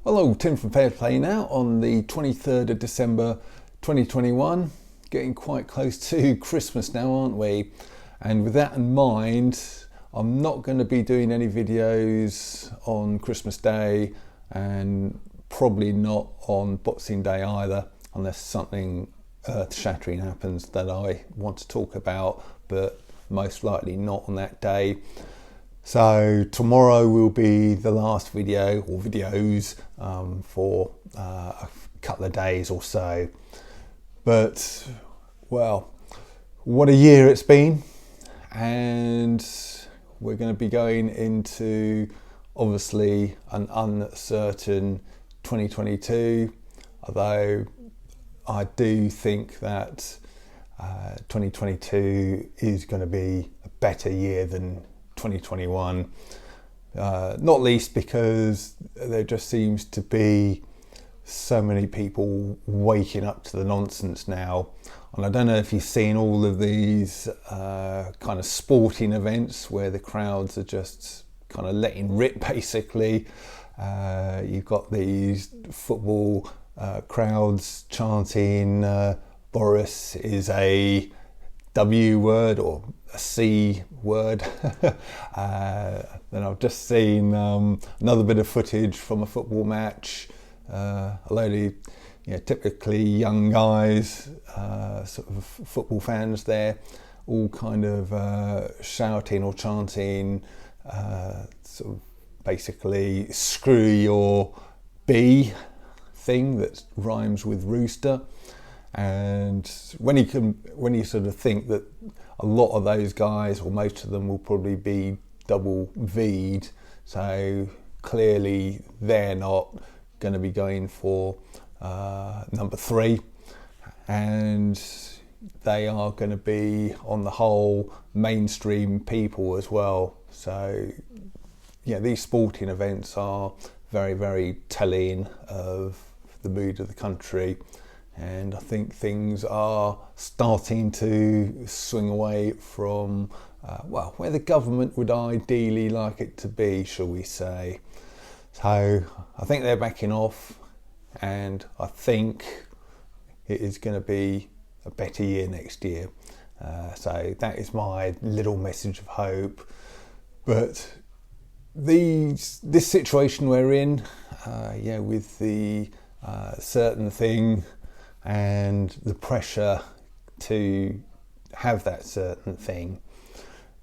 Hello, Tim from Fair Play now on the 23rd of December 2021. Getting quite close to Christmas now, aren't we? And with that in mind, I'm not going to be doing any videos on Christmas Day and probably not on Boxing Day either, unless something earth-shattering happens that I want to talk about, but most likely not on that day. So tomorrow will be the last video or videos for a couple of days or so. But, well, what a year it's been. And we're going to be going into, obviously, an uncertain 2022. Although I do think that 2022 is going to be a better year than 2021, not least because there just seems to be so many people waking up to the nonsense now. And I don't know if you've seen all of these kind of sporting events where the crowds are just kind of letting rip, basically. You've got these football crowds chanting Boris is a W word or a C word. Then I've just seen another bit of footage from a football match. A load of typically young guys, sort of football fans there, all kind of shouting or chanting, sort of basically screw your B thing that rhymes with rooster. And when you sort of think that a lot of those guys, or most of them, will probably be double V'd, so clearly they're not going to be going for number 3, and they are going to be, on the whole, mainstream people as well. So yeah, these sporting events are very, very telling of the mood of the country. And I think things are starting to swing away from, where the government would ideally like it to be, shall we say. So I think they're backing off, and I think it is going to be a better year next year. So that is my little message of hope. But this situation we're in, with the certain thing, and the pressure to have that certain thing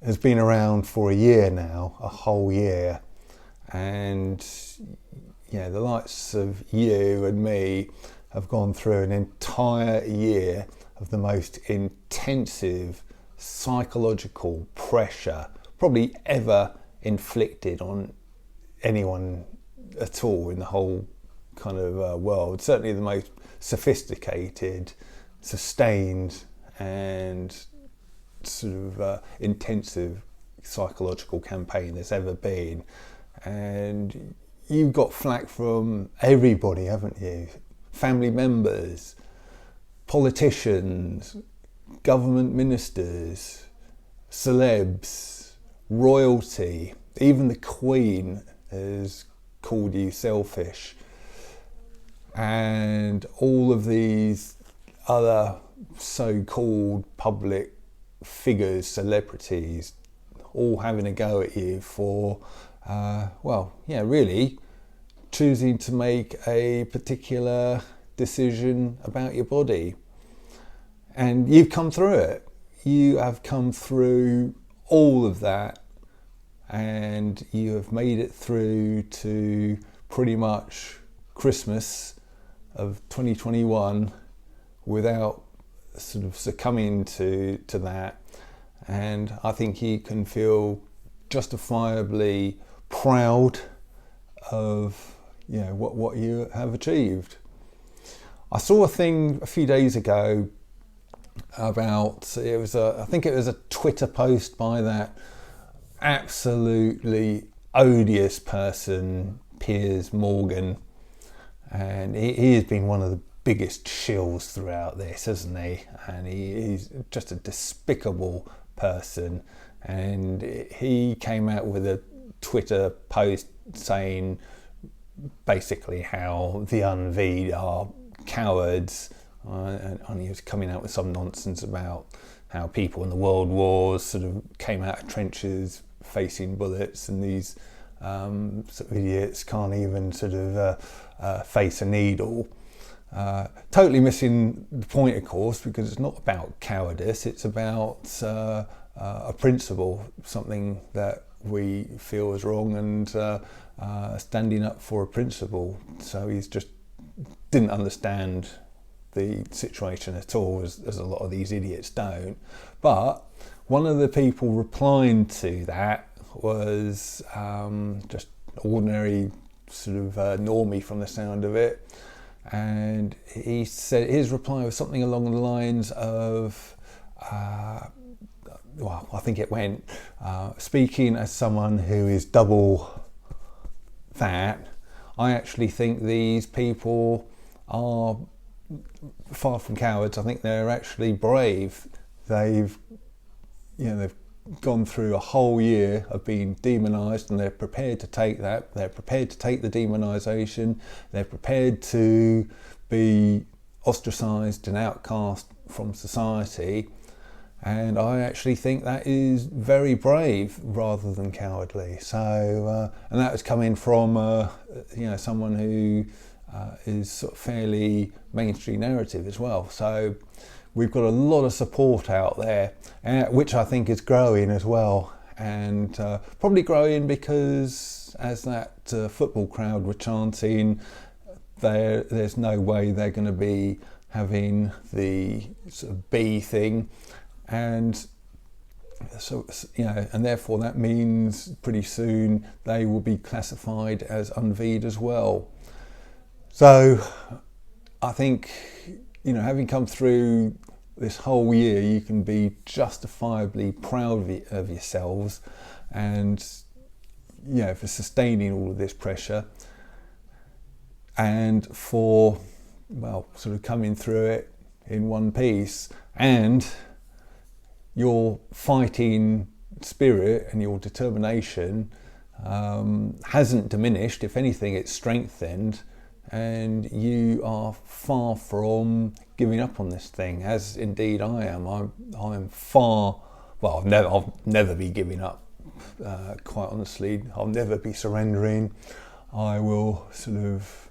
has been around for a year now, a whole year. And the likes of you and me have gone through an entire year of the most intensive psychological pressure probably ever inflicted on anyone at all in the whole kind of world. Certainly the most sophisticated, sustained and sort of intensive psychological campaign there's ever been. And you've got flack from everybody, haven't you? Family members, politicians, government ministers, celebs, royalty, even the Queen has called you selfish. And all of these other so-called public figures, celebrities, all having a go at you for, really choosing to make a particular decision about your body. And you've come through it. You have come through all of that, and you have made it through to pretty much Christmas of 2021 without sort of succumbing to that. And I think you can feel justifiably proud of what you have achieved. I saw a thing a few days ago about, I think it was a Twitter post by that absolutely odious person, Piers Morgan. And he has been one of the biggest shills throughout this, hasn't he? And he's just a despicable person. And he came out with a Twitter post saying basically how the unV'd are cowards, and he was coming out with some nonsense about how people in the world wars sort of came out of trenches facing bullets, and these sort of idiots can't even sort of face a needle. Totally missing the point, of course, because it's not about cowardice, it's about a principle, something that we feel is wrong, and standing up for a principle. So he's just didn't understand the situation at all, as a lot of these idiots don't. But one of the people replying to that was just ordinary sort of normie from the sound of it, and he said his reply was something along the lines of well, I think it went, speaking as someone who is double that, I actually think these people are far from cowards. I think they're actually brave. They've gone through a whole year of being demonised, and they're prepared to take that. They're prepared to take the demonisation. They're prepared to be ostracised and outcast from society. And I actually think that is very brave rather than cowardly. So, and that was coming from someone who is sort of fairly mainstream narrative as well. So we've got a lot of support out there, which I think is growing as well, and probably growing because, as that football crowd were chanting, there's no way they're going to be having the sort of B thing. And so, and therefore that means pretty soon they will be classified as unV'd as well. So I think, having come through this whole year, you can be justifiably proud of yourselves, and for sustaining all of this pressure, and for sort of coming through it in one piece. And your fighting spirit and your determination hasn't diminished. If anything, it's strengthened, and you are far from giving up on this thing, as indeed I am. I'm far, I'll never be giving up, quite honestly. I'll never be surrendering. I will sort of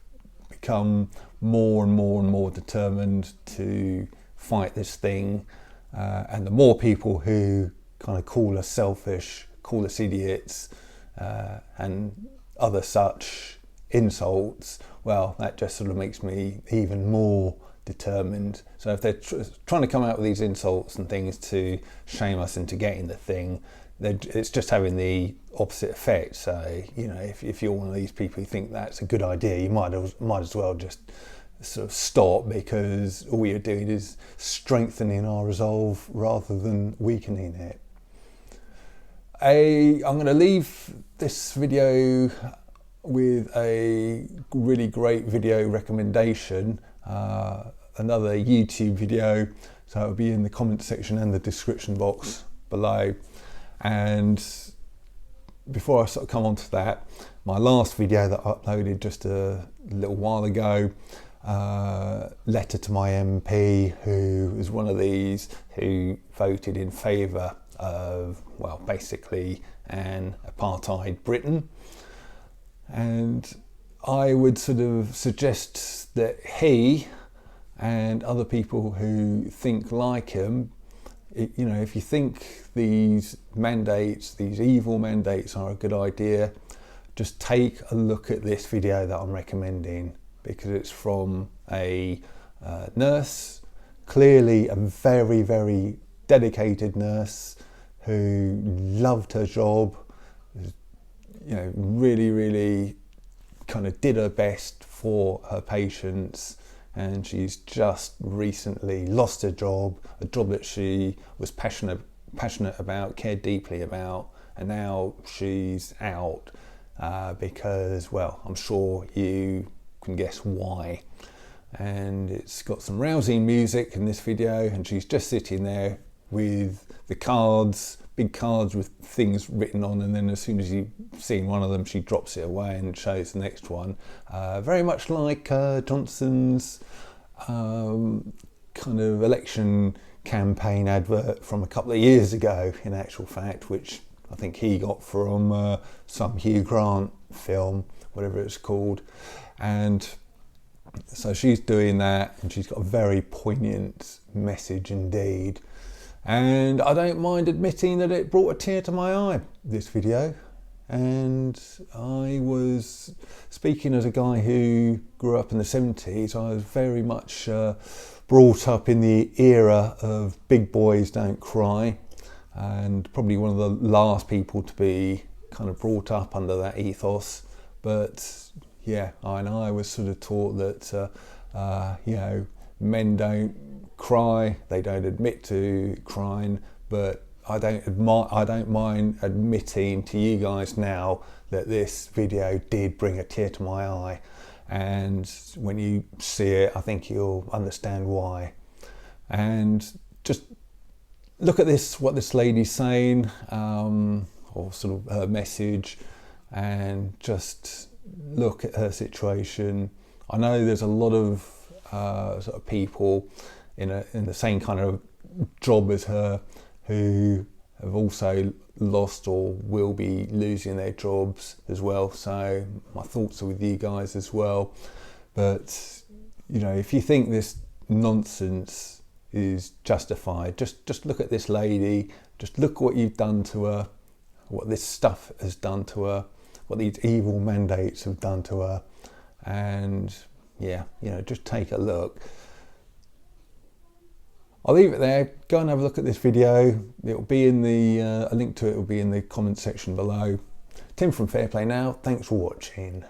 become more and more and more determined to fight this thing. And the more people who kind of call us selfish, call us idiots, and other such insults, well, that just sort of makes me even more determined. So if they're trying to come out with these insults and things to shame us into getting the thing, it's just having the opposite effect. So, if you're one of these people who think that's a good idea, you might as well just sort of stop, because all you're doing is strengthening our resolve rather than weakening it. I'm going to leave this video with a really great video recommendation, another YouTube video, so it'll be in the comment section and the description box below. And before I sort of come on to that, my last video that I uploaded just a little while ago, letter to my MP, who is one of these who voted in favour of, basically an apartheid Britain. And I would sort of suggest that he and other people who think like him, if you think these mandates, these evil mandates, are a good idea, just take a look at this video that I'm recommending, because it's from a nurse, clearly a very, very dedicated nurse who loved her job, really, really kind of did her best for her patients, and she's just recently lost her job, a job that she was passionate about, cared deeply about, and now she's out because, I'm sure you can guess why. And it's got some rousing music in this video, and she's just sitting there with the cards, big cards with things written on, and then as soon as you've seen one of them, she drops it away and shows the next one. Very much like Johnson's kind of election campaign advert from a couple of years ago, in actual fact, which I think he got from some Hugh Grant film, whatever it's called. And so she's doing that, and she's got a very poignant message indeed. And I don't mind admitting that it brought a tear to my eye, this video. And I was speaking as a guy who grew up in the 70s. I was very much brought up in the era of Big Boys Don't Cry, and probably one of the last people to be kind of brought up under that ethos. But yeah, I was sort of taught that you know, men don't cry, they don't admit to crying, but I don't mind admitting to you guys now that this video did bring a tear to my eye, and when you see it, I think you'll understand why. And just look at this, what this lady's saying, or sort of her message, and just look at her situation. I know there's a lot of sort of people in the same kind of job as her who have also lost or will be losing their jobs as well. So my thoughts are with you guys as well. But you know, if you think this nonsense is justified, just look at this lady, just look what you've done to her, what this stuff has done to her, what these evil mandates have done to her, and yeah, you know, just take a look. I'll leave it there. Go and have a look at this video. It'll be in the a link to it will be in the comment section below. Tim from Fair Play Now. Thanks for watching.